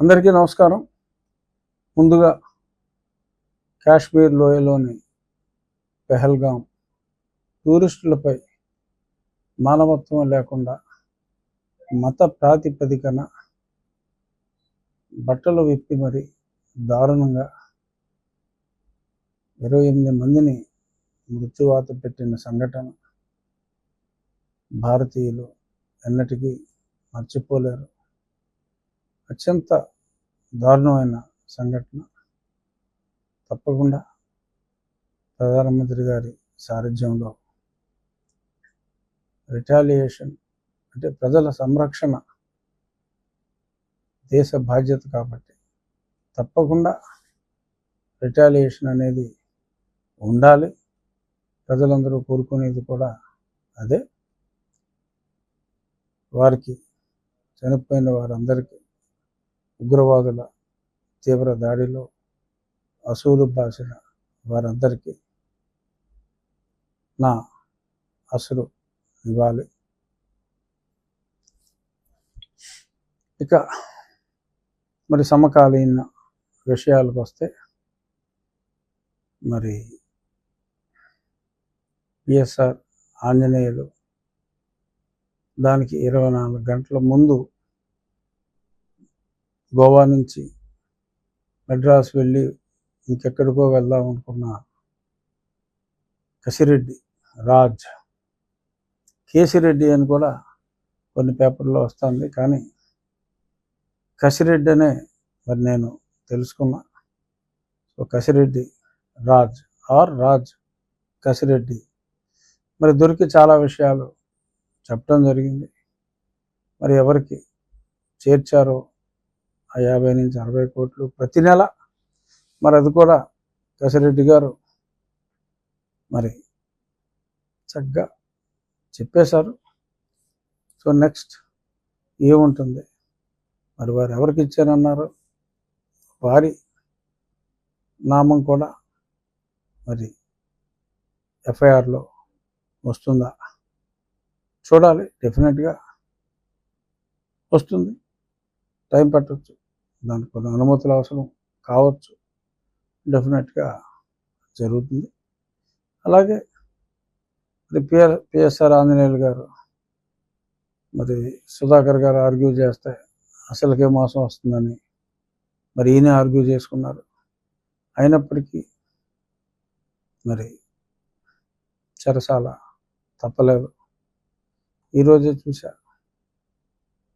అందరికీ నమస్కారం. ముందుగా కాశ్మీర్ లోయలోని పెహల్గాం టూరిస్టులపై మానవత్వం లేకుండా మత ప్రాతిపదికన బట్టలు విప్పి మరి దారుణంగా 28 మందిని మృత్యువాత పెట్టిన సంఘటన భారతీయులు ఎన్నటికీ మర్చిపోలేరు. అత్యంత దారుణమైన సంఘటన. తప్పకుండా ప్రధానమంత్రి గారి సారథ్యంలో రిటాలియేషన్ అంటే ప్రజల సంరక్షణ దేశ బాధ్యత కాబట్టి తప్పకుండా రిటాలియేషన్ అనేది ఉండాలి. ప్రజలందరూ కోరుకునేది కూడా అదే. వారికి చనిపోయిన వారందరికీ ఉగ్రవాదుల తీవ్ర దాడిలో అసూలు బాసిన వారందరికీ నా అసలు ఇవ్వాలి. ఇక మరి సమకాలీన విషయాలకు వస్తే మరి పిఎస్ఆర్ ఆంజనేయులు దానికి 24 గంటల ముందు గోవా నుంచి మెడ్రాస్ వెళ్ళి ఇంకెక్కడికో వెళ్దాం అనుకున్న కసిరెడ్డి రాజ్, కేసిరెడ్డి అని కూడా కొన్ని పేపర్లో వస్తుంది, కానీ కసిరెడ్డి అనే మరి నేను తెలుసుకున్నా. సో కసిరెడ్డి రాజ్ రాజ్ కసిరెడ్డి మరి దొరికి చాలా విషయాలు చెప్పడం జరిగింది. మరి ఎవరికి చేర్చారో ఆ 50 నుంచి 60 కోట్లు ప్రతి నెల, మరి అది కూడా కసిరెడ్డి గారు మరి చక్కగా చెప్పేశారు. సో నెక్స్ట్ ఏముంటుంది, మరి వారు ఎవరికి ఇచ్చారన్నారు, వారి నామం కూడా మరి ఎఫ్ఐఆర్లో వస్తుందా చూడాలి. డెఫినెట్గా వస్తుంది, టైం పట్టవచ్చు, దానికి కొన్ని అనుమతులు అవసరం కావచ్చు, డెఫినెట్గా జరుగుతుంది. అలాగే మరి పిఎస్ఆర్ ఆంజనేయులు గారు మరి సుధాకర్ గారు ఆర్గ్యూ చేస్తే అసలుకే మోసం వస్తుందని మరి ఈయన ఆర్గ్యూ చేసుకున్నారు. అయినప్పటికీ మరి చెరసాల తప్పలేదు. ఈరోజే చూశా,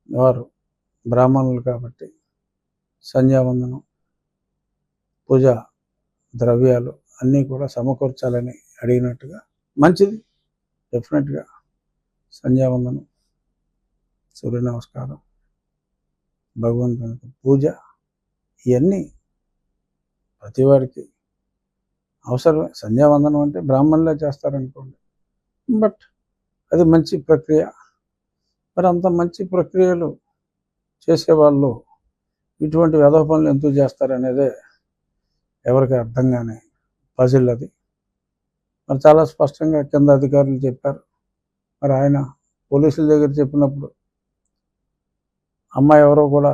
వారు బ్రాహ్మణులు కాబట్టి సంధ్యావందనం, పూజా ద్రవ్యాలు అన్నీ కూడా సమకూర్చాలని అడిగినట్టుగా, మంచిది. డెఫినెట్గా సంధ్యావందనం, సూర్య నమస్కారం, భగవంతునికి పూజ, ఇవన్నీ ప్రతివాడికి అవసరమే. సంధ్యావందనం అంటే బ్రాహ్మణులే చేస్తారనుకోండి, బట్ అది మంచి ప్రక్రియ. మరి అంత మంచి ప్రక్రియలు చేసేవాళ్ళు ఇటువంటి వ్యధ పనులు ఎందుకు చేస్తారనేదే ఎవరికి అర్థం కాని పజిల్ అది. మరి చాలా స్పష్టంగా కింద అధికారులు చెప్పారు. మరి ఆయన పోలీసుల దగ్గర చెప్పినప్పుడు అమ్మాయి ఎవరో కూడా,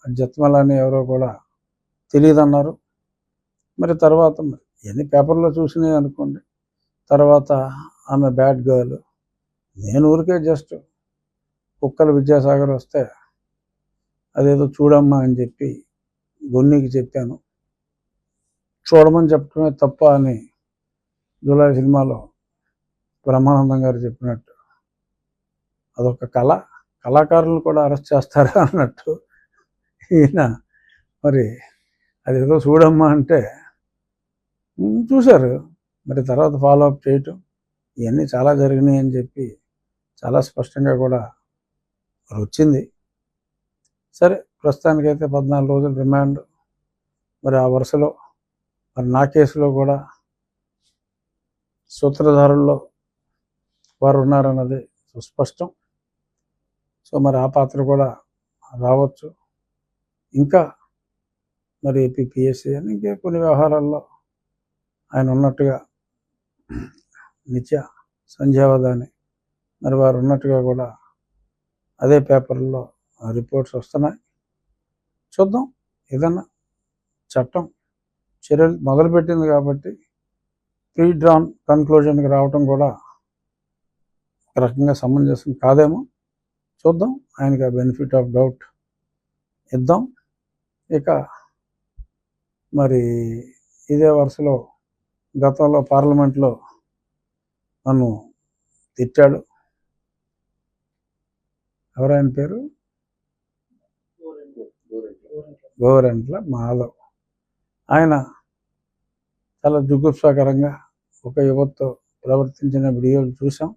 జత్మలాని ఎవరో కూడా తెలియదన్నారు. మరి తర్వాత మరి ఎన్ని పేపర్లో చూసినాయి అనుకోండి. తర్వాత ఆమె బ్యాడ్ గర్ల్, నేను ఊరికే జస్ట్ కుక్కల విద్యాసాగర్ వస్తే అదేదో చూడమ్మా అని చెప్పి గొన్నికి చెప్పాను, చూడమని చెప్పడమే తప్ప అని జూలై సినిమాలో బ్రహ్మానందం గారు చెప్పినట్టు అదొక కళ, కళాకారులను కూడా అరెస్ట్ చేస్తారా అన్నట్టు ఈయన మరి అదేదో చూడమ్మా అంటే చూశారు. మరి తర్వాత ఫాలో అప్ చేయటం ఇవన్నీ చాలా జరిగినాయి అని చెప్పి చాలా స్పష్టంగా కూడా వచ్చింది. సరే, ప్రస్తుతానికైతే 14 రోజులు రిమాండ్. మరి ఆ వరుసలో మరి నా కేసులో కూడా సూత్రధారుల్లో వారు ఉన్నారన్నది సుస్పష్టం. సో మరి ఆ పాత్ర కూడా రావచ్చు. ఇంకా మరి ఏపీపీఎస్సీ అని ఇంకే కొన్ని వ్యవహారాల్లో ఆయన ఉన్నట్టుగా నిత్య సంధ్యావధాని మరి వారు ఉన్నట్టుగా కూడా అదే పేపర్లో రిపోర్ట్స్ వస్తున్నాయి. చూద్దాం. ఏదన్నా చట్టం చర్యలు మొదలుపెట్టింది కాబట్టి ప్రీ డ్రాన్ కన్క్లూజన్కి రావటం కూడా ఒక రకంగా సమంజసం కాదేమో. చూద్దాం, ఆయనకి ఆ బెనిఫిట్ ఆఫ్ డౌట్ ఇద్దాం. ఇక మరి ఇదే వరుసలో గతంలో పార్లమెంట్లో నన్ను తిట్టాడు. ఎవరైన పేరు గోరెంట్ల మాధవ్. ఆయన చాలా జుగుప్సాకరంగా ఒక యువతతో ప్రవర్తించిన వీడియోలు చూసాం.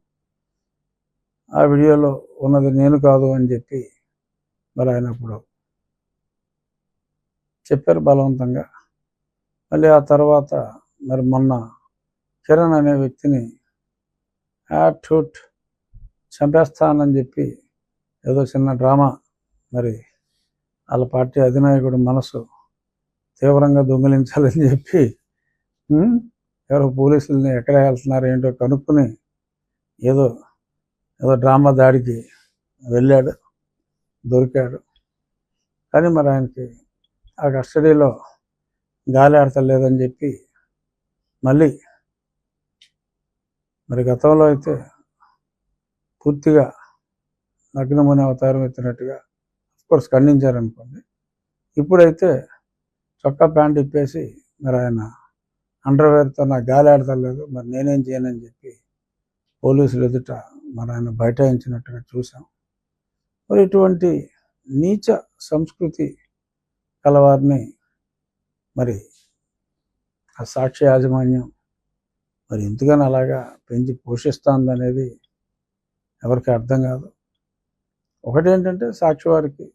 ఆ వీడియోలో ఉన్నది నేను కాదు అని చెప్పి మరి ఆయన ఇప్పుడు చెప్పారు బలవంతంగా. మళ్ళీ ఆ తర్వాత మరి మొన్న కిరణ్ అనే వ్యక్తిని చంపేస్తానని చెప్పి ఏదో చిన్న డ్రామా, మరి వాళ్ళ పార్టీ అధినాయకుడు మనసు తీవ్రంగా దొంగిలించాలని చెప్పి ఎవరో పోలీసులని ఎక్కడ వెళ్తున్నారు ఏంటో కనుక్కుని ఏదో డ్రామా దాడికి వెళ్ళాడు, దొరికాడు. కానీ మరి ఆయనకి ఆ కస్టడీలో గాలి ఆడతలేదని చెప్పి మళ్ళీ మరి గతంలో అయితే పూర్తిగా నగ్నముని అవతారం ఎత్తినట్టుగా అఫ్కోర్స్ ఖండించారనుకోండి. ఇప్పుడైతే చొక్కా ప్యాంట్ ఇప్పేసి మరి ఆయన అండర్వేర్తో నాకు గాలి ఆడతలేదు, మరి నేనేం చేయనని చెప్పి పోలీసులు ఎదుట మరి ఆయన బైఠాయించినట్టుగా చూసాం. మరి ఇటువంటి నీచ సంస్కృతి కలవారిని మరి ఆ సాక్షి యాజమాన్యం మరి ఎందుకని అలాగా పెంచి పోషిస్తుంది అనేది ఎవరికి అర్థం కాదు. ఒకటేంటంటే సాక్షి వారికి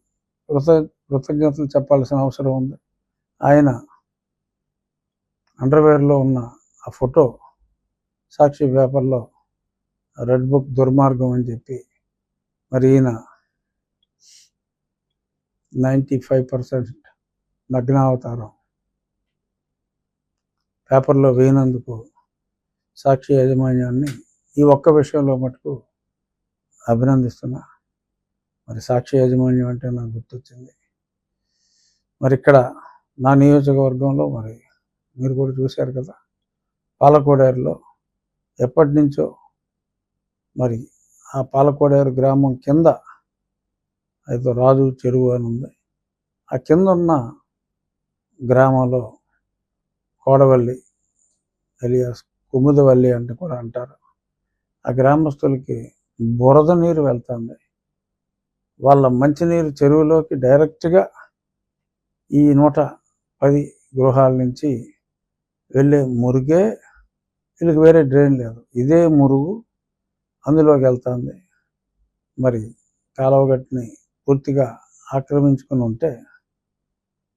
కృతజ్ఞతలు చెప్పాల్సిన అవసరం ఉంది. ఆయన అండర్వేర్లో ఉన్న ఆ ఫోటో సాక్షి పేపర్లో రెడ్ బుక్ దుర్మార్గం అని చెప్పి మరి ఈయన 95% నగ్నావతారం పేపర్లో వేయినందుకు సాక్షి యాజమాన్యాన్ని ఈ ఒక్క విషయంలో మటుకు అభినందిస్తున్నా. మరి సాక్షి యాజమాన్యం అంటే నాకు గుర్తొచ్చింది. మరి ఇక్కడ నా నియోజకవర్గంలో మరి మీరు కూడా చూశారు కదా, పాలకోడేరులో ఎప్పటి నుంచో మరి ఆ పాలకోడేరు గ్రామం కింద అయితే రాజు చెరువు అని ఉంది. ఆ కింద ఉన్న గ్రామంలో కోడవల్లి ఎలియాస్ కుముదవల్లి అంటే కూడా అంటారు. ఆ గ్రామస్తులకి బురద నీరు వెళ్తుంది. వాళ్ళ మంచినీరు చెరువులోకి డైరెక్ట్గా ఈ 110 గృహాల నుంచి వెళ్ళే మురుగే, వీళ్ళకి వేరే డ్రైన్ లేదు, ఇదే మురుగు అందులోకి వెళ్తుంది. మరి కాలువగట్టుని పూర్తిగా ఆక్రమించుకుని ఉంటే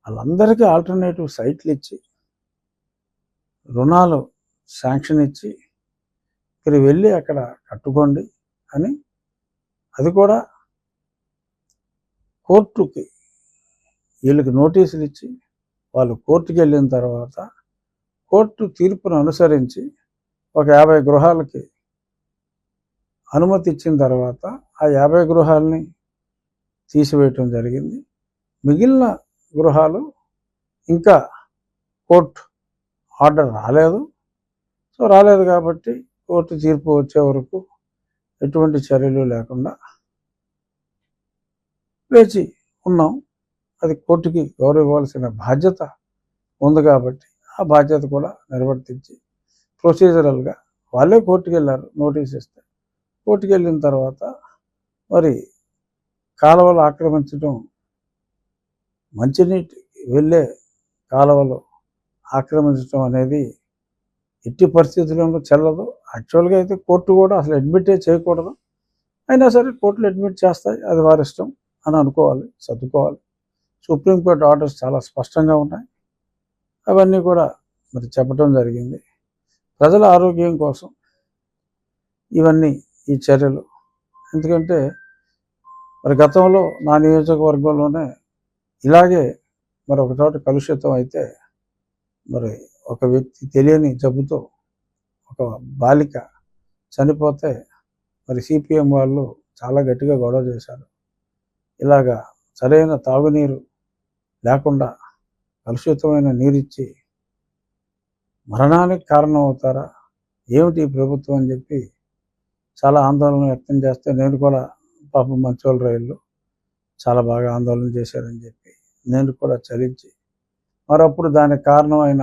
వాళ్ళందరికీ ఆల్టర్నేటివ్ సైట్లు ఇచ్చి రుణాలు శాంక్షన్ ఇచ్చి ఇక్కడ వెళ్ళి అక్కడ కట్టుకోండి అని, అది కూడా కోర్టుకి వీళ్ళకి నోటీసులు ఇచ్చి వాళ్ళు కోర్టుకి వెళ్ళిన తర్వాత కోర్టు తీర్పును అనుసరించి ఒక 50 గృహాలకి అనుమతి ఇచ్చిన తర్వాత ఆ 50 గృహాలని తీసివేయటం జరిగింది. మిగిలిన గృహాలు ఇంకా కోర్టు ఆర్డర్ రాలేదు. సో రాలేదు కాబట్టి కోర్టు తీర్పు వచ్చే వరకు ఎటువంటి చర్యలు లేకుండా వేచి ఉన్నాం. అది కోర్టుకి గౌరవ ఇవ్వాల్సిన బాధ్యత ఉంది కాబట్టి ఆ బాధ్యత కూడా నిర్వర్తించి ప్రొసీజరల్గా వాళ్ళే కోర్టుకు వెళ్ళారు. నోటీస్ ఇస్తే కోర్టుకు వెళ్ళిన తర్వాత మరి కాలువలు ఆక్రమించడం, మంచినీటి వెళ్ళే కాలువలు ఆక్రమించడం అనేది ఎట్టి పరిస్థితుల్లోనూ చెల్లదు. యాక్చువల్గా అయితే కోర్టు కూడా అసలు అడ్మిటే చేయకూడదు. అయినా సరే కోర్టులు అడ్మిట్ చేస్తాయి, అది వారి ఇష్టం అని అనుకోవాలి, సర్దుకోవాలి. సుప్రీంకోర్టు ఆర్డర్స్ చాలా స్పష్టంగా ఉన్నాయి. అవన్నీ కూడా మరి చెప్పడం జరిగింది. ప్రజల ఆరోగ్యం కోసం ఇవన్నీ ఈ చర్యలు. ఎందుకంటే మరి గతంలో నా నియోజకవర్గంలోనే ఇలాగే మరి ఒక చోట కలుషితం అయితే మరి ఒక వ్యక్తి తెలియని జబ్బుతో ఒక బాలిక చనిపోతే మరి సిపిఎం వాళ్ళు చాలా గట్టిగా గొడవ చేశారు. ఇలాగా సరైన తాగునీరు లేకుండా కలుషితమైన నీరిచ్చి మరణానికి కారణం అవుతారా ఏమిటి ఈ ప్రభుత్వం అని చెప్పి చాలా ఆందోళన వ్యక్తం చేస్తే నేను కూడా పాపం మంచోళ్ళ రైళ్ళు చాలా బాగా ఆందోళన చేశారని చెప్పి నేను కూడా చలించి మరప్పుడు దానికి కారణమైన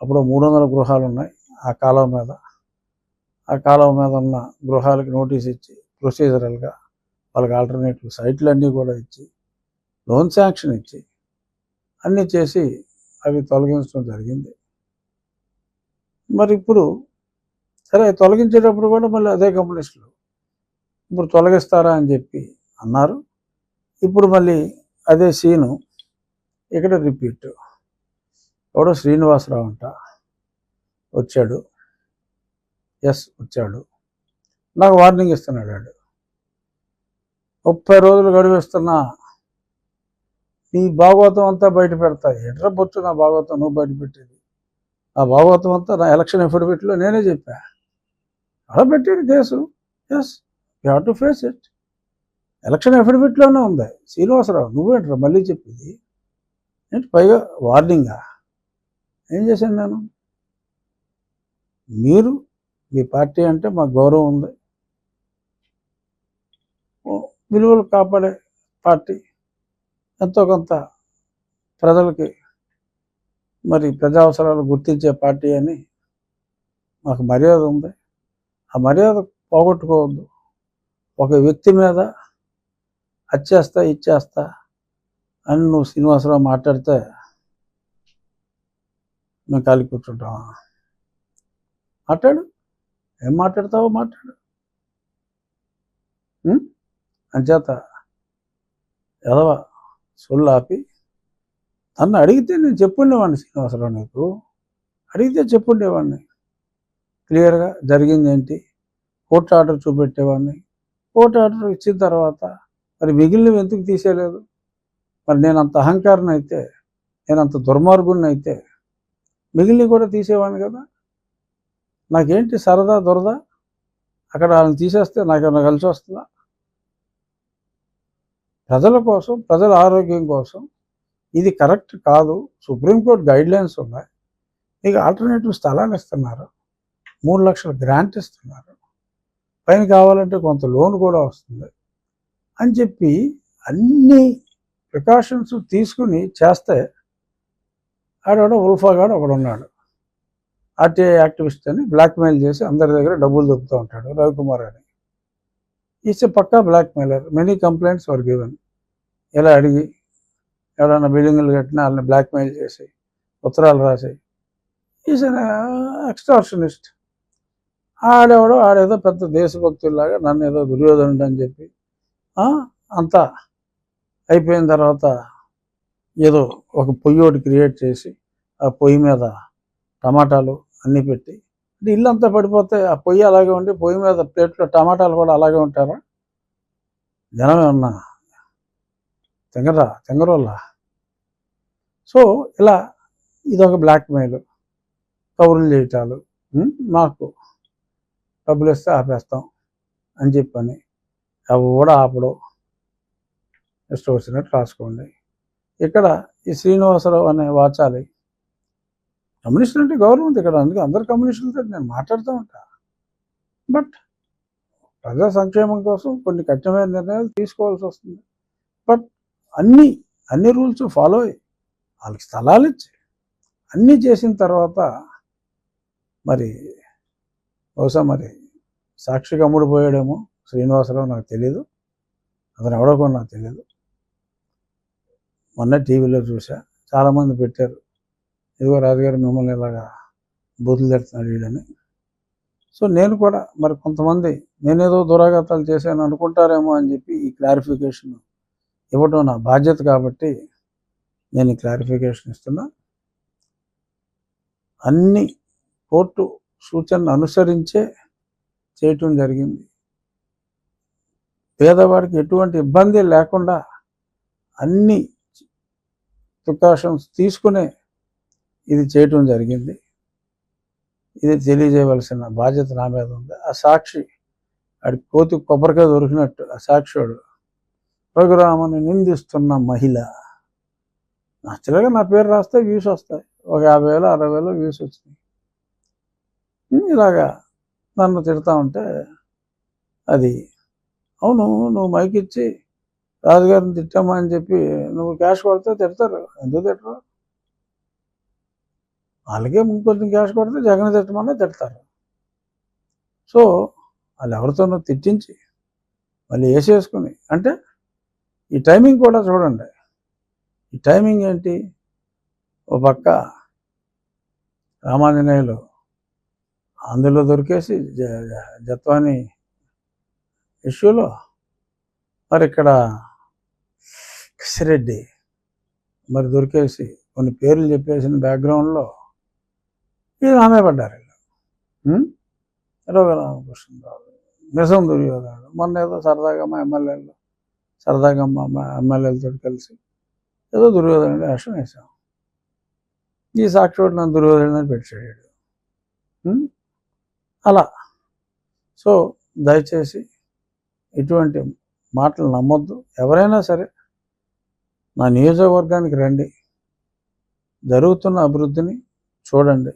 అప్పుడు 300 గృహాలు ఉన్నాయి ఆ కాలువ మీద. ఆ కాలువ మీద ఉన్న గృహాలకి నోటీస్ ఇచ్చి ప్రొసీజరల్గా వాళ్ళకి ఆల్టర్నేటివ్ సైట్లు అన్నీ కూడా ఇచ్చి లోన్ శాంక్షన్ ఇచ్చి అన్నీ చేసి అవి తొలగించడం జరిగింది. మరి ఇప్పుడు సరే తొలగించేటప్పుడు కూడా మళ్ళీ అదే కమ్యూనిస్టులు ఇప్పుడు తొలగిస్తారా అని చెప్పి అన్నారు. ఇప్పుడు మళ్ళీ అదే సీను ఇక్కడ రిపీట్. ఎవడో శ్రీనివాసరావు అంట వచ్చాడు, వచ్చాడు, నాకు వార్నింగ్ ఇస్తున్నాడు. 30 రోజులు గడువిస్తున్నా నీ భాగవతం అంతా బయట పెడతా. ఎట్రా బొచ్చు నా భాగవతం నువ్వు బయట పెట్టేది? ఆ భాగవతం అంతా నా ఎలక్షన్ ఎఫిడవిట్లో నేనే చెప్పా. అలా పెట్టాడు case. You have to face it. Election ఎఫిడవిట్లోనే ఉంది. శ్రీనివాసరావు నువ్వేంట్రా మళ్ళీ చెప్పింది ఏంటి? పైగా వార్నింగా? ఏం చేశాను నేను? మీరు మీ పార్టీ అంటే మాకు గౌరవం ఉంది, విలువలు కాపాడే పార్టీ, ఎంతో కొంత ప్రజలకి మరి ప్రజా అవసరాలు గుర్తించే పార్టీ అని మాకు మర్యాద ఉంది. ఆ మర్యాద పోగొట్టుకోవద్దు. ఒక వ్యక్తి మీద అచ్చేస్తా ఇచ్చేస్తా అని నువ్వు శ్రీనివాసరావు మాట్లాడితే మేము ఖాళీ కూర్చుంటామా? మాట్లాడు, ఏం మాట్లాడతావో మాట్లాడు. అంచేత ఎదవ సొల్లు ఆపి నన్ను అడిగితే నేను చెప్పుండేవాడిని. శ్రీనివాసరావు నీకు అడిగితే చెప్పుండేవాడిని క్లియర్గా జరిగింది ఏంటి, కోర్టు ఆర్డర్ చూపెట్టేవాడిని. కోర్టు ఆర్డర్ ఇచ్చిన తర్వాత మరి మిగిలినవి ఎందుకు తీసేయలేదు? మరి నేను అంత అహంకారం అయితే, నేను అంత దుర్మార్గుని అయితే మిగిలినవి కూడా తీసేవాడిని కదా. నాకేంటి సరదా దొరదా? అక్కడ వాళ్ళని తీసేస్తే నాకేమైనా కలిసి వస్తుందా? ప్రజల కోసం, ప్రజల ఆరోగ్యం కోసం ఇది కరెక్ట్ కాదు. సుప్రీంకోర్టు గైడ్లైన్స్ ఉన్నాయి. మీకు ఆల్టర్నేటివ్ స్థలాలు ఇస్తున్నారు, 3 లక్షల గ్రాంట్ ఇస్తున్నారు, పైన కావాలంటే కొంత లోన్ కూడా వస్తుంది అని చెప్పి అన్ని ప్రికాషన్స్ తీసుకుని చేస్తే ఆడవాడు ఉల్ఫాగాడు ఒకడు ఉన్నాడు, ఆర్టీఐ యాక్టివిస్ట్ అని బ్లాక్మెయిల్ చేసి అందరి దగ్గర డబ్బులు దొబ్బుతూ ఉంటాడు. రవికుమార్ అని ఈస్ ఏ పక్కా blackmailer. Many complaints were given. ఇలా అడిగి ఎవరైనా బిల్డింగ్లు కట్టినా వాళ్ళని బ్లాక్మెయిల్ చేసి ఉత్తరాలు రాసి ఈజ్ అన్ ఎక్స్టార్షనిస్ట్. ఆడేదో పెద్ద దేశభక్తుల్లాగా నన్ను ఏదో దుర్యోధనుడు అని చెప్పి అంతా అయిపోయిన తర్వాత ఏదో ఒక పొయ్యి ఒకటి క్రియేట్ చేసి ఆ పొయ్యి మీద టమాటాలు అన్నీ పెట్టి అంటే ఇల్లంతా పడిపోతే ఆ పొయ్యి అలాగే ఉండి పొయ్యి మీద ప్లేట్లో టమాటాలు కూడా అలాగే ఉంటారా? జనం ఏమన్నా తెంగరోళ్ళ? సో ఇలా ఇదొక బ్లాక్మెయిల్, కౌరులు చేయటాలు, మాకు డబ్బులు ఇస్తే ఆపేస్తాం అని చెప్పని అవి కూడా ఆపడం, ఇష్టం వచ్చినట్టు రాసుకోండి. ఇక్కడ ఈ శ్రీనివాసరావు అనే వాచాలి కమ్యూనిస్టులు అంటే గౌరవం ఉంది ఇక్కడ. అందుకే అందరు కమ్యూనిస్టులతో నేను మాట్లాడుతూ ఉంటా. బట్ ప్రజా సంక్షేమం కోసం కొన్ని కఠినమైన నిర్ణయాలు తీసుకోవాల్సి వస్తుంది. బట్ అన్ని రూల్స్ ఫాలో అయ్యి వాళ్ళకి స్థలాలు ఇచ్చి అన్నీ చేసిన తర్వాత మరి బహుశా మరి సాక్షిగా అమ్ముడుపోయాడేమో శ్రీనివాసరావు, నాకు తెలియదు. అతను ఎవడో కూడా నాకు తెలియదు. మొన్న టీవీలో చూసా, చాలామంది పెట్టారు, ఇదిగో రాజుగారు మిమ్మల్ని ఇలాగా బూతులు తెడుతున్నాడు వీడని. సో నేను కూడా మరి కొంతమంది నేనేదో దురాఘాతాలు చేశాను అనుకుంటారేమో అని చెప్పి ఈ క్లారిఫికేషన్ ఇవ్వడం నా బాధ్యత కాబట్టి నేను ఈ క్లారిఫికేషన్ ఇస్తున్నా. అన్ని కోర్టు సూచనలు అనుసరించే చేయటం జరిగింది. పేదవాడికి ఎటువంటి ఇబ్బంది లేకుండా అన్ని ప్రికాషన్స్ తీసుకునే ఇది చేయటం జరిగింది. ఇది తెలియజేయవలసిన బాధ్యత నా మీద ఉంది. ఆ సాక్షి ఆడి కోతి కొబ్బరికాయ దొరికినట్టు ఆ సాక్షివాడు రఘురామని నిందిస్తున్న మహిళ న్యాచురల్గా నా పేరు రాస్తే వ్యూస్ వస్తాయి. ఒక 50,000 60,000 వ్యూస్ వచ్చినాయి. ఇలాగా నన్ను తిడతా ఉంటే అది అవును నువ్వు మైక్ ఇచ్చి రాజుగారిని తిట్టామా అని చెప్పి నువ్వు క్యాష్ కొడితే తిడతారు. ఎందుకు తిట్టరు? వాళ్ళకే ఇంకొంచెం క్యాష్ కొడితే జగన్ తిట్టమన్నా తిడతారు. సో వాళ్ళు ఎవరితోనో తిట్టించి మళ్ళీ వేసేసుకుని అంటే ఈ టైమింగ్ కూడా చూడండి. ఈ టైమింగ్ ఏంటి? ఓ పక్క రామాంజనేయులు అందులో దొరికేసి జత్వాని ఇష్యూలో, మరి ఇక్కడ కిసిరెడ్డి మరి దొరికేసి కొన్ని పేర్లు చెప్పేసిన బ్యాక్గ్రౌండ్లో ఇది ఆమె పడ్డారు. రఘురామకృష్ణరావు నిజం దుర్యోధనుడు మొన్న ఏదో సరదాగా మా ఎమ్మెల్యేలతో కలిసి ఏదో దుర్యోధనుడు వేషం వేసాం. ఈ సాక్షివాడు నన్ను దుర్యోధనుడు పెట్టాడు. అలా సో దయచేసి ఇటువంటి మాటలు నమ్మొద్దు. ఎవరైనా సరే నా నియోజకవర్గానికి రండి, జరుగుతున్న అభివృద్ధిని చూడండి.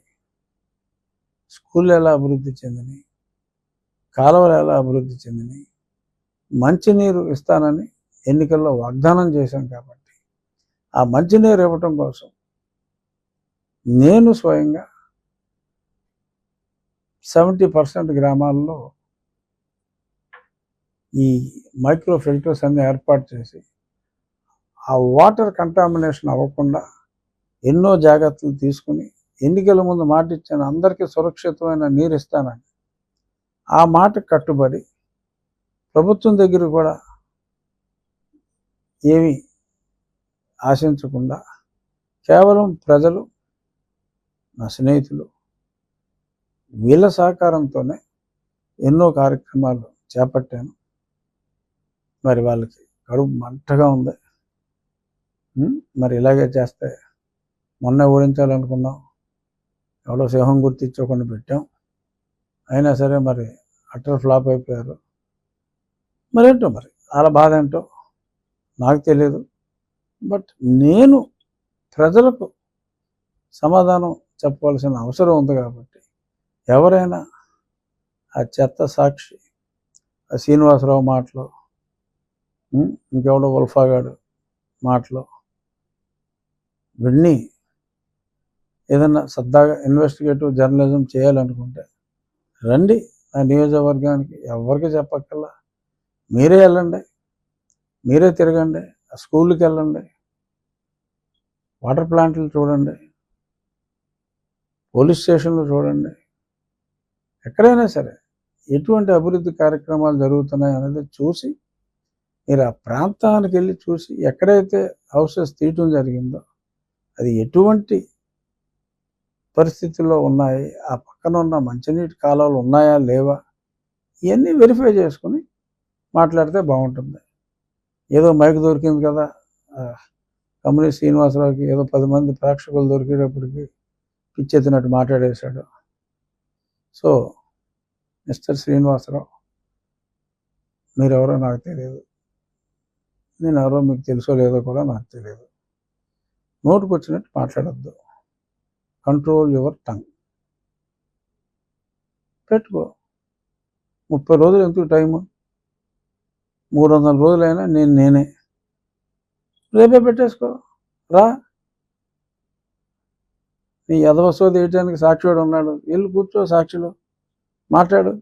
స్కూళ్ళు ఎలా అభివృద్ధి చెందినాయి, కాలువలు ఎలా అభివృద్ధి చెందినాయి, మంచినీరు ఇస్తానని ఎన్నికల్లో వాగ్దానం చేశాం కాబట్టి ఆ మంచినీరు ఇవ్వటం కోసం నేను స్వయంగా 70% గ్రామాల్లో ఈ మైక్రో ఫిల్టర్స్ అన్ని ఏర్పాటు చేసి ఆ వాటర్ కంటామినేషన్ అవ్వకుండా ఎన్నో జాగ్రత్తలు తీసుకుని ఎన్నికల ముందు మాట ఇచ్చాను, అందరికీ సురక్షితమైన నీరు ఇస్తానని. ఆ మాట కట్టుబడి ప్రభుత్వం దగ్గర కూడా ఏమీ ఆశించకుండా కేవలం ప్రజలు, నా స్నేహితులు వీళ్ళ సహకారంతోనే ఎన్నో కార్యక్రమాలు చేపట్టాను. మరి వాళ్ళకి కడుపు మంటగా ఉంది. మరి ఇలాగే చేస్తే మొన్న ఓడించాలనుకున్నాం, ఎవడో సింహం గుర్తించకుండా పెట్టాం, అయినా సరే మరి అటర్ ఫ్లాప్ అయిపోయారు. మరేంటో మరి వాళ్ళ బాధ ఏంటో నాకు తెలియదు. బట్ నేను ప్రజలకు సమాధానం చెప్పవలసిన అవసరం ఉంది కాబట్టి ఎవరైనా ఆ చెత్త సాక్షి, ఆ శ్రీనివాసరావు మాటలో, ఇంకెవడో ఉల్ఫాగాడు మాటలో విన్ని ఏదన్నా సరదాగా ఇన్వెస్టిగేటివ్ జర్నలిజం చేయాలనుకుంటే రండి నా నియోజకవర్గానికి. ఎవరికి చెప్పక్కల్లా, మీరే వెళ్ళండి, మీరే తిరగండి, ఆ స్కూళ్ళకి వెళ్ళండి, వాటర్ ప్లాంట్లు చూడండి, పోలీస్ స్టేషన్లు చూడండి. ఎక్కడైనా సరే ఎటువంటి అభివృద్ధి కార్యక్రమాలు జరుగుతున్నాయి అనేది చూసి మీరు ఆ ప్రాంతానికి వెళ్ళి చూసి ఎక్కడైతే హౌసెస్ తీయటం జరిగిందో అది ఎటువంటి పరిస్థితుల్లో ఉన్నాయి, ఆ పక్కన ఉన్న మంచినీటి కాలువలు ఉన్నాయా లేవా, ఇవన్నీ వెరిఫై చేసుకుని మాట్లాడితే బాగుంటుంది. ఏదో మైక్ దొరికింది కదా కమలి శ్రీనివాసరావుకి, ఏదో 10 మంది ప్రేక్షకులు దొరికేటప్పటికి పిచ్చెత్తినట్టు మాట్లాడేశాడు. సో మిస్టర్ శ్రీనివాసరావు, మీరెవరో నాకు తెలియదు, నేను ఎవరో మీకు తెలుసో లేదో కూడా నాకు తెలియదు. నోటుకు వచ్చినట్టు మాట్లాడద్దు. Control your tongue. పెట్టుకో. 30 రోజులు ఎందుకు టైము? 300 రోజులైనా నేనే. రేపే పెట్టేసుకో, రా. నీ ఎదవసోది వేయటానికి సాక్షివాడు ఉన్నాడు, వెళ్ళి కూర్చో, సాక్షిలో మాట్లాడు.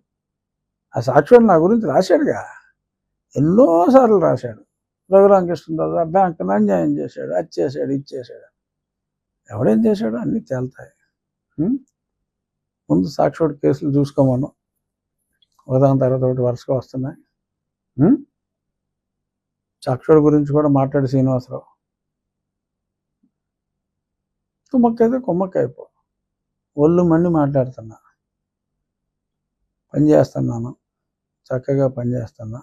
ఆ సాక్షివాడు నా గురించి రాశాడుగా, ఎన్నోసార్లు రాశాడు. రఘురామకృష్ణరావు బ్యాంకును అన్యాయం చేశాడు, అది చేశాడు, ఇది చేశాడు. ఎవడేం చేశాడు అన్నీ తేలుతాయి. ముందు సాక్షివాడు కేసులు చూసుకోమను, ఒకదాని తర్వాత ఒకటి వరుసగా వస్తున్నాయి. సాక్షివాడు గురించి కూడా మాట్లాడి శ్రీనివాసరావు. తుమ్మక్కైతే కుమ్మక్కైపో. ఒళ్ళు మండి మాట్లాడుతున్నా, పని చేస్తున్నాను, చక్కగా పనిచేస్తున్నా.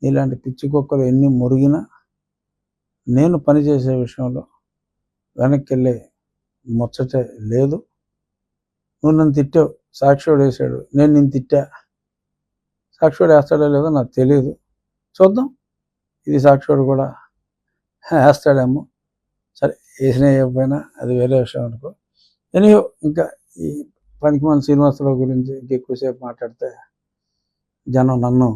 ఇలాంటి పిచ్చి కుక్కలు ఎన్ని మురిగినా నేను పనిచేసే విషయంలో వెనక్కి వెళ్ళే ముచ్చటే లేదు. నువ్వు నన్ను తిట్టావు, సాక్షివాడు వేసాడు, నేను నిన్ను తిట్టా. సాక్షివాడు వేస్తాడో లేదో నాకు తెలియదు, చూద్దాం. ఇది సాక్షివాడు కూడా వేస్తాడేమో, సరే వేసినా వేయకపోయినా అది వేరే విషయం అనుకో. ఎనీహో ఇంకా ఈ పనికిమాలిన శ్రీనివాసరావు గురించి ఇంకెక్కువసేపు మాట్లాడితే జనం నన్ను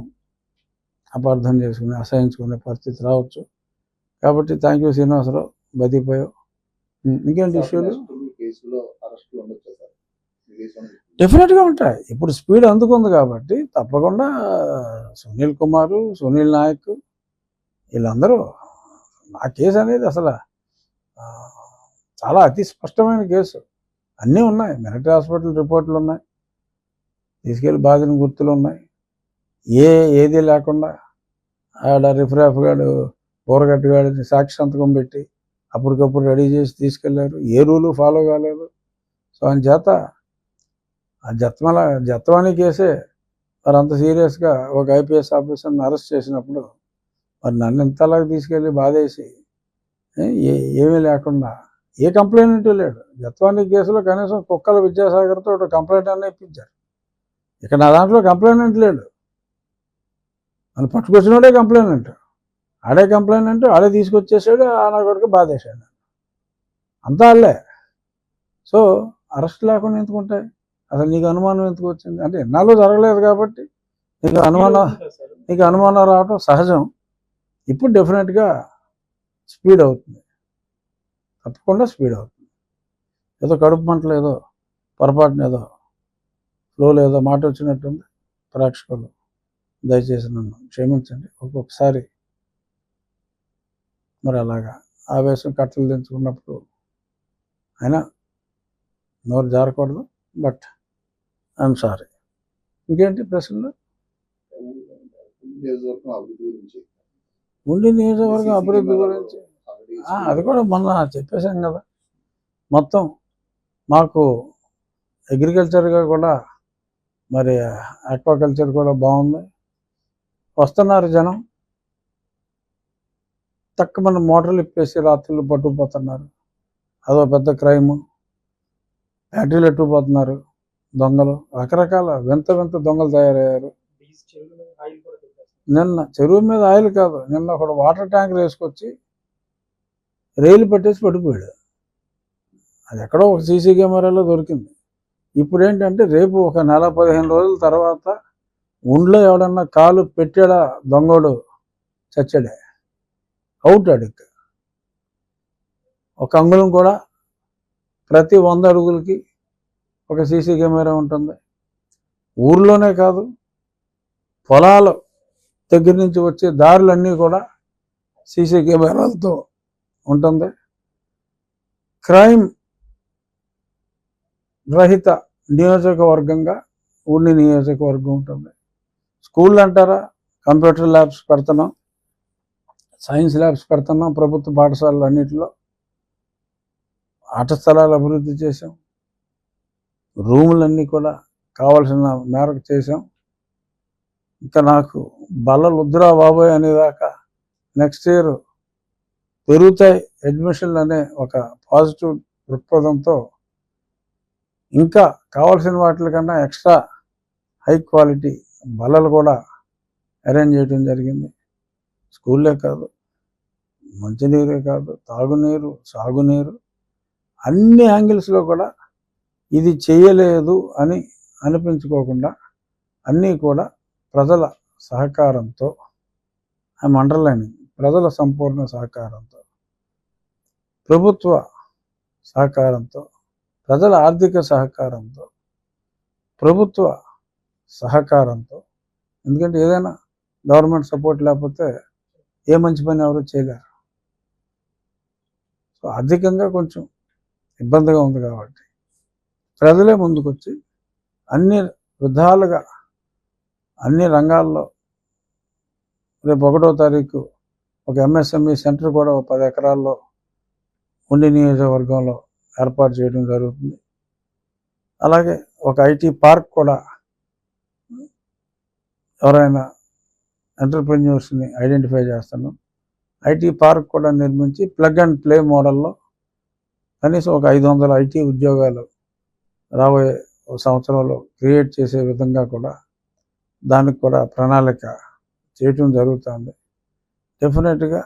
అపార్థం చేసుకుని అసహించుకునే పరిస్థితి రావచ్చు. కాబట్టి థ్యాంక్ యూ శ్రీనివాసరావు, బతికిపోయావు. ఇంకేంటి ఇష్యూలు? డెఫినెట్గా ఉంటాయి. ఇప్పుడు స్పీడ్ అందుకుంది కాబట్టి తప్పకుండా సునీల్ కుమారు, సునీల్ నాయక్ వీళ్ళందరూ, ఆ కేసు అనేది అసలు చాలా అతి స్పష్టమైన కేసు. అన్నీ ఉన్నాయి, మిలిటరీ హాస్పిటల్ రిపోర్ట్లు ఉన్నాయి, తీసుకెళ్ళి బాధిన గుర్తులు ఉన్నాయి. ఏది లేకుండా ఆడ రిఫ్రాఫ్ గాడు ఊరగట్టుగాడిని సాక్షి సంతకం పెట్టి అప్పటికప్పుడు రెడీ చేసి తీసుకెళ్లారు. ఏ రూలు ఫాలో కాలేదు. సో అని చేత ఆ జత్వానీ కేసే మరి అంత సీరియస్గా ఒక ఐపీఎస్ ఆఫీసర్ని అరెస్ట్ చేసినప్పుడు మరి నన్ను ఇంతలాగా తీసుకెళ్ళి బాధేసి ఏమీ లేకుండా ఏ కంప్లైంట్ లేడు. జత్వానీ కేసులో కనీసం కుక్కల విద్యాసాగర్తో ఒక కంప్లైంట్ అన్న ఇప్పించారు. ఇక్కడ నా దాంట్లో కంప్లైంట్ లేడు. నన్ను పట్టుకొచ్చినోడే కంప్లైంట్, ఆడే కంప్లైంట్, ఆడే తీసుకొచ్చేసాడు. నా కొడుకు బాధేశాడు. అంతా అల్లే. సో అరెస్ట్ లేకుండా ఎందుకుంటాయి? అసలు నీకు అనుమానం ఎందుకు వచ్చింది అంటే ఎన్నాళ్ళు జరగలేదు కాబట్టి నీకు అనుమానం రావడం సహజం. ఇప్పుడు డెఫినెట్గా స్పీడ్ అవుతుంది, తప్పకుండా స్పీడ్ అవుతుంది. ఏదో కడుపు మంటలు, ఏదో పొరపాటున ఏదో ఫ్లోలో ఏదో మాట వచ్చినట్టుంది. ప్రేక్షకులు దయచేసి నన్ను క్షమించండి. ఒక్కొక్కసారి మరి అలాగా ఆవేశం కట్టలు దించుకున్నప్పుడు అయినా నోరు జారకూడదు. But I'm sorry. ఇంకేంటి ప్రశ్నలు? ఉండి నియోజకవర్గం అభివృద్ధి గురించి అది కూడా మొన్న చెప్పేశాం కదా. మొత్తం మాకు అగ్రికల్చర్గా కూడా మరి ఆక్వాకల్చర్ కూడా బాగుంది. వస్తున్నారు జనం, తక్కువ మోటార్లు ఇప్పేసి రాత్రులు పట్టుకుపోతున్నారు. అదో పెద్ద క్రైమ్. బ్యాటరీలు ఎట్టుకుపోతున్నారు దొంగలు, రకరకాల వింత దొంగలు తయారయ్యారు. నిన్న చెరువు మీద ఆయిల్ కాదు, నిన్న ఒకడు వాటర్ ట్యాంకర్ వేసుకొచ్చి రైలు పట్టేసి పడిపోయాడు. అది ఎక్కడో ఒక సీసీ కెమెరాలో దొరికింది. ఇప్పుడు ఏంటంటే రేపు ఒక నెల 15 రోజుల తర్వాత ఉండ్లో ఎవడన్నా కాలు పెట్టాడా దొంగోడు చచ్చాడే, అవుట్. అడిక్ ఒక అంగుళం కూడా ప్రతి 100 అడుగులకి ఒక సీసీ కెమెరా ఉంటుంది. ఊర్లోనే కాదు, పొలాల దగ్గర నుంచి వచ్చే దారులన్నీ కూడా సీసీ కెమెరాలతో ఉంటుంది. క్రైమ్ రహిత నియోజకవర్గంగా ఉండి నియోజకవర్గం ఉంటుంది. స్కూళ్ళు అంటారా, కంప్యూటర్ ల్యాబ్స్ పెడుతున్నాం, సైన్స్ ల్యాబ్స్ పెడుతున్నాం. ప్రభుత్వ పాఠశాలలు అన్నింటిలో ఆట స్థలాలు అభివృద్ధి చేసాం. రూములన్నీ కూడా కావాల్సిన మేరకు చేసాం. ఇంకా నాకు బల్లలు వద్దురా బాబోయ్ అనేదాకా నెక్స్ట్ ఇయర్ పెరుగుతాయి అడ్మిషన్లు అనే ఒక పాజిటివ్ దృక్పథంతో ఇంకా కావాల్సిన వాటికన్నా ఎక్స్ట్రా హై క్వాలిటీ బల్లలు కూడా అరేంజ్ చేయడం జరిగింది. స్కూల్లే కాదు, మంచినీరే కాదు, తాగునీరు, సాగునీరు, అన్ని యాంగిల్స్లో కూడా ఇది చేయలేదు అని అనిపించుకోకుండా అన్నీ కూడా ప్రజల సహకారంతో, ఐఎమ్ అండర్లైనింగ్, ప్రజల సంపూర్ణ సహకారంతో, ప్రభుత్వ సహకారంతో, ప్రజల ఆర్థిక సహకారంతో, ప్రభుత్వ సహకారంతో. ఎందుకంటే ఏదైనా గవర్నమెంట్ సపోర్ట్ లేకపోతే ఏ మంచి పని ఎవరు చేయలేరు. సో ఆర్థికంగా కొంచెం ఇబ్బందిగా ఉంది కాబట్టి ప్రజలే ముందుకొచ్చి అన్ని విధాలుగా అన్ని రంగాల్లో రేపు 1వ తారీఖు ఒక ఎంఎస్ఎంఈ సెంటర్ కూడా 10 ఎకరాల్లో ఉండి నియోజకవర్గంలో ఏర్పాటు చేయడం జరుగుతుంది. అలాగే ఒక ఐటీ పార్క్ కూడా ఎవరైనా ఎంటర్ప్రెన్యూర్స్ని ఐడెంటిఫై చేస్తున్నాం. ఐటీ పార్క్ కూడా నిర్మించి ప్లగ్ అండ్ ప్లే మోడల్లో కనీసం ఒక 500 ఐటీ ఉద్యోగాలు రాబోయే సంవత్సరంలో క్రియేట్ చేసే విధంగా కూడా దానికి కూడా ప్రణాళిక చేయటం జరుగుతుంది. డెఫినెట్గా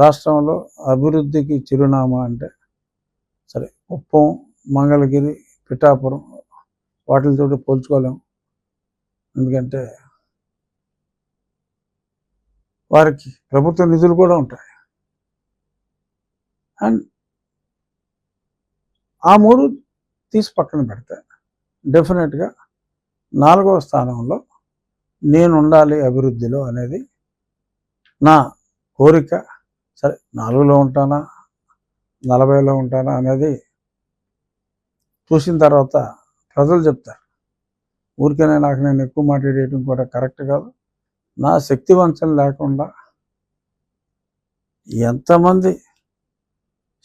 రాష్ట్రంలో అభివృద్ధికి చిరునామా అంటే సరే కుప్పం, మంగళగిరి, పిఠాపురం వాటితో పోల్చుకోలేము. ఎందుకంటే వారికి ప్రభుత్వ నిధులు కూడా ఉంటాయి. అండ్ ఆ 3 తీసి పక్కన పెడితే డెఫినెట్గా 4వ స్థానంలో నేను ఉండాలి అభివృద్ధిలో అనేది నా కోరిక. సరే 4లో ఉంటానా 40లో ఉంటానా అనేది చూసిన తర్వాత ప్రజలు చెప్తారు. ఊరికనే నాకు నేను ఎక్కువ మాట్లాడేయడం కూడా కరెక్ట్ కాదు. నా శక్తి వంచన లేకుండా ఎంతమంది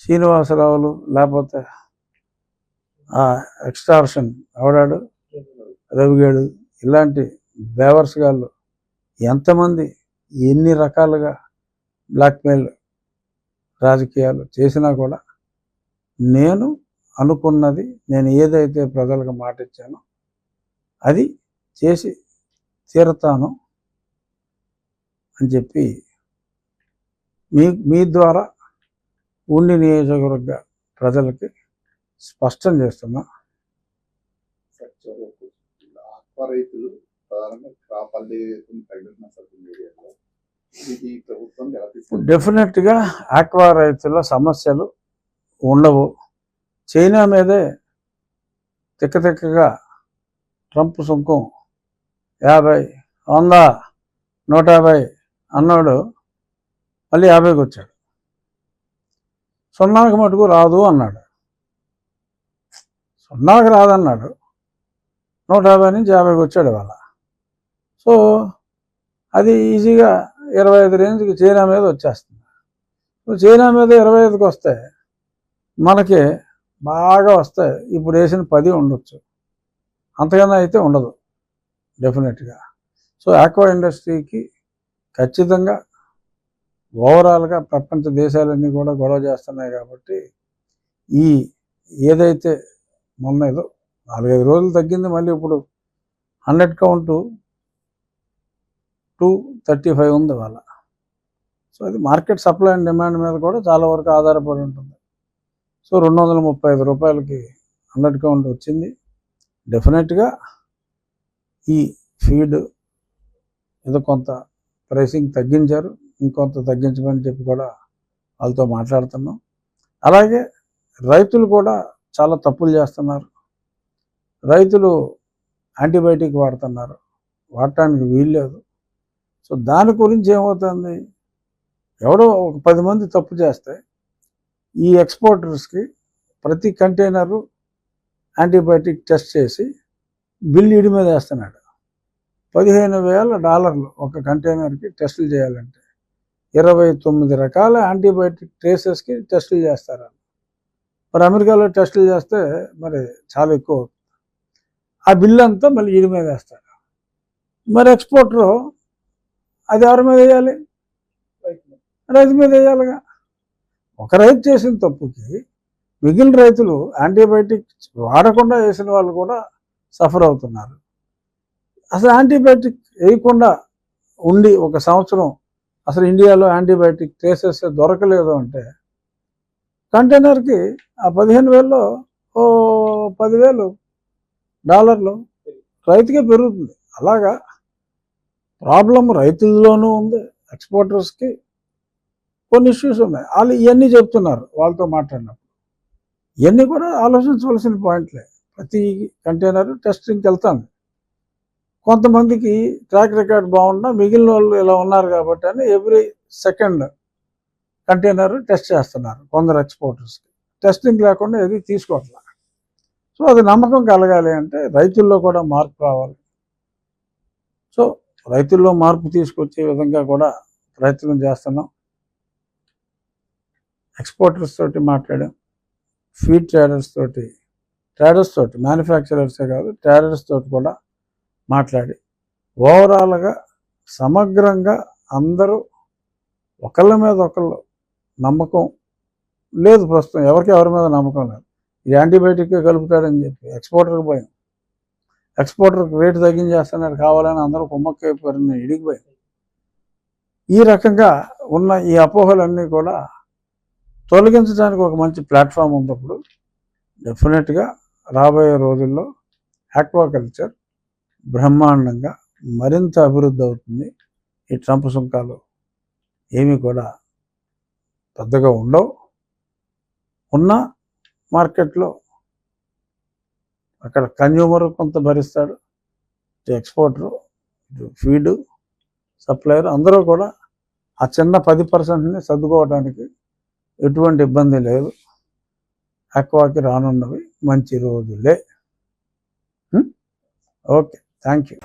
శ్రీనివాసరావులు లేకపోతే ఎక్స్టార్షన్ అవడాడు రవిగాడు ఇలాంటి బేవర్స్ గాళ్ళు ఎంతమంది ఎన్ని రకాలుగా బ్లాక్మెయిల్ రాజకీయాలు చేసినా కూడా నేను అనుకున్నది, నేను ఏదైతే ప్రజలకు మాట ఇచ్చానో అది చేసి తీరుతాను అని చెప్పి మీ ద్వారా ఉండి నియోజకవర్గ ప్రజలకి స్పష్టం చేస్తున్నా. రైతులు ప్రధానంగా కాపల్లి తగిలిన ఏరియాలో ఇది ప్రభుత్వం డెఫినెట్గా ఆక్వా రైతుల సమస్యలు ఉండవు. చైనా మీదే తిక్కగా ట్రంప్ సుంకం 50, 100, 150 అన్నాడు. మళ్ళీ 50కి వచ్చాడు. 0కి మటుకు రాదు అన్నాడు. 0కి రాదన్నాడు. 150 నుంచి 50కి వచ్చాడు ఇవాళ. సో అది ఈజీగా 25 రేంజ్కి చైనా మీద వచ్చేస్తుంది. సో చైనా మీద 25కి వస్తే మనకి బాగా వస్తాయి. ఇప్పుడు వేసిన 10 ఉండొచ్చు, అంతకన్నా అయితే ఉండదు డెఫినెట్గా. సో ఆక్వా ఇండస్ట్రీకి ఖచ్చితంగా ఓవరాల్గా ప్రపంచ దేశాలన్నీ కూడా గొడవ చేస్తున్నాయి. కాబట్టి ఈ ఏదైతే మొన్న ఏదో 4-5 రోజులు తగ్గింది, మళ్ళీ ఇప్పుడు 100 కౌంట్ 235 ఉంది వాళ్ళ. సో అది మార్కెట్ సప్లై అండ్ డిమాండ్ మీద కూడా చాలా వరకు ఆధారపడి ఉంటుంది. సో 235 రూపాయలకి 100 కౌంట్ వచ్చింది. డెఫినెట్గా ఈ ఫీడ్ ఏదో కొంత ప్రైసింగ్ తగ్గించారు, ఇంకొంత తగ్గించమని చెప్పి కూడా వాళ్ళతో మాట్లాడుతున్నాం. అలాగే రైతులు కూడా చాలా తప్పులు చేస్తున్నారు. రైతులు యాంటీబయాటిక్ వాడుతున్నారు, వాడటానికి వీల్లేదు. సో దాని గురించి ఏమవుతుంది, ఎవడో ఒక 10 మంది తప్పు చేస్తే ఈ ఎక్స్పోర్టర్స్కి ప్రతి కంటైనరు యాంటీబయాటిక్ టెస్ట్ చేసి బిల్ ఈడి మీద వేస్తున్నాడు. $15,000 ఒక కంటైనర్కి టెస్టులు చేయాలంటే 29 రకాల యాంటీబయాటిక్ ట్రేసెస్కి టెస్టులు చేస్తారు. మరి అమెరికాలో టెస్టులు చేస్తే మరి చాలా ఎక్కువ అవుతుంది. ఆ బిల్ అంతా మళ్ళీ ఈడి మీద వేస్తాడు. మరి ఎక్స్పోర్టరు అది ఎవరి మీద వేయాలి? రైతు మీద వేయాలిగా. ఒక రైతు చేసిన తప్పుకి మిగిలిన రైతులు యాంటీబయాటిక్ వాడకుండా వేసిన వాళ్ళు కూడా సఫర్ అవుతున్నారు. అసలు యాంటీబయాటిక్ వేయకుండా ఉండి 1 సంవత్సరం అసలు ఇండియాలో యాంటీబయాటిక్ ట్రేసెస్ దొరకలేదు అంటే కంటైనర్కి ఆ 15,000లో $10,000 రైతుకే పెరుగుతుంది. అలాగా ప్రాబ్లం రైతుల్లోనూ ఉంది, ఎక్స్పోర్టర్స్కి కొన్ని ఇష్యూస్ ఉన్నాయి. వాళ్ళు ఇవన్నీ చెప్తున్నారు వాళ్ళతో మాట్లాడినప్పుడు. ఇవన్నీ కూడా ఆలోచించవలసిన పాయింట్లే. ప్రతి కంటైనర్ టెస్టింగ్కి వెళ్తాను. కొంతమందికి ట్రాక్ రికార్డ్ బాగున్నా మిగిలిన వాళ్ళు ఇలా ఉన్నారు కాబట్టి అని ఎవ్రీ సెకండ్ కంటైనర్ టెస్ట్ చేస్తున్నారు కొందరు ఎక్స్పోర్టర్స్కి. టెస్టింగ్ లేకుండా ఏది తీసుకోవట్లేదు. సో అది నమ్మకం కలగాలి అంటే రైతుల్లో కూడా మార్పు రావాలి. సో రైతుల్లో మార్పు తీసుకొచ్చే విధంగా కూడా ప్రయత్నం చేస్తున్నాం. ఎక్స్పోర్టర్స్ తోటి మాట్లాడాం, ఫీడ్ ట్రేడర్స్ తోటి మ్యానుఫ్యాక్చరర్సే కాదు ట్రేడర్స్ తోటి కూడా మాట్లాడి ఓవరాల్గా సమగ్రంగా అందరూ ఒకళ్ళ మీద ఒకళ్ళు నమ్మకం లేదు. ప్రస్తుతం ఎవరి మీద నమ్మకం లేదు. ఇది యాంటీబయాటిక్గా కలుపుతాడని చెప్పి ఎక్స్పోర్టర్కి భయం. ఎక్స్పోర్టర్కి రేటు తగ్గించేస్తున్నాడు కావాలని అందరూ కుమ్మక్కైపోయారని ఇడిగిపోయారు. ఈ రకంగా ఉన్న ఈ అపోహలన్నీ కూడా తొలగించడానికి ఒక మంచి ప్లాట్ఫామ్ ఉన్నప్పుడు డెఫినెట్గా రాబోయే రోజుల్లో ఆక్వాకల్చర్ బ్రహ్మాండంగా మరింత అభివృద్ధి అవుతుంది. ఈ ట్రంప్ సుంకాలు ఏమీ కూడా పెద్దగా ఉండవు. ఉన్న మార్కెట్లో అక్కడ కన్జ్యూమర్ కొంత భరిస్తాడు, ఎక్స్పోర్టరు, ఫీడు సప్లయర్ అందరూ కూడా ఆ చిన్న 10%ని సర్దుకోవడానికి ఎటువంటి ఇబ్బంది లేదు. ఆక్వాకి రానున్నవి మంచి రోజులే. Okay, thank you.